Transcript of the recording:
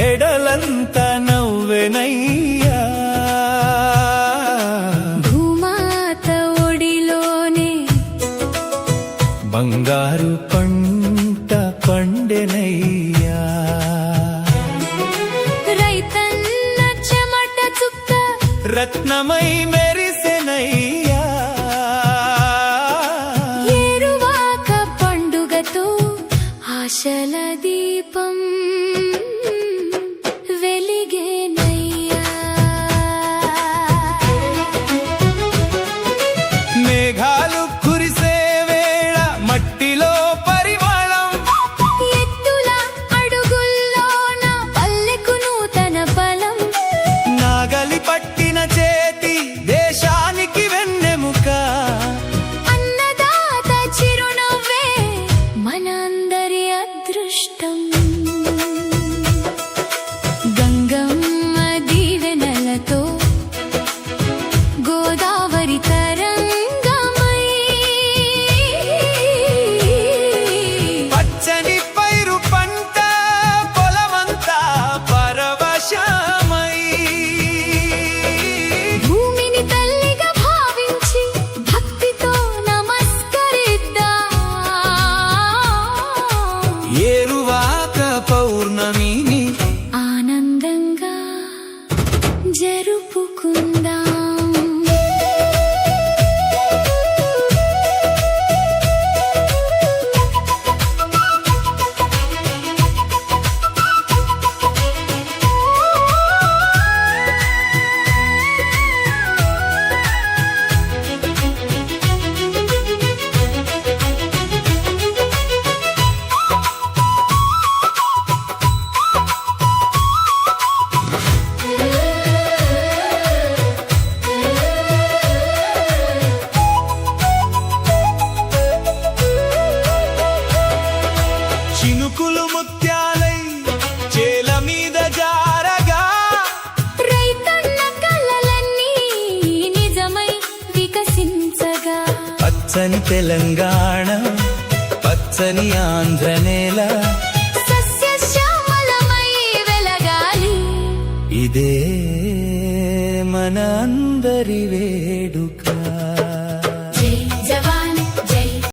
ఎడలంత నవ్వెనయ్యా భూమాత ఒడిలోనే బంగారు పంట పండెనయ్యా రైతన్న చెమట చుక్క రత్నమై మెరిసెనయ్యా ఏరువాక పండుగతో ఆశల దీపం వెలిగేనయ్యా మేఘాలు కురిసే వేళ మట్టిలో పరిమళం ఎత్తుల అడుగుల్లోన పల్లెకు నూతన బలం నాగలి పట్టిన చేతి దేశానికి వెన్నెముక అన్నదాత చిరునవ్వే మనందరి అదృష్టం గంగమ్మ దీవెనలతో గోదావరి తరంగమై పచ్చని పైరు పంట పొలమంతా పరవశమై భూమిని తల్లిగా భావించి భక్తితో నమస్కరిద్దాం ఏరువాక పౌర్ణమిని ఆనందంగా జరుపుకుందాం చినుకులు ముత్యాలై చేల మీద జారగా రైతన్న కలలన్నీ నిజమై వికసించగా పచ్చని తెలంగాణ పచ్చని ఆంధ్ర నేల సస్యశ్యామలమై వెలగాలి ఇదే మన అందరి వేడుక.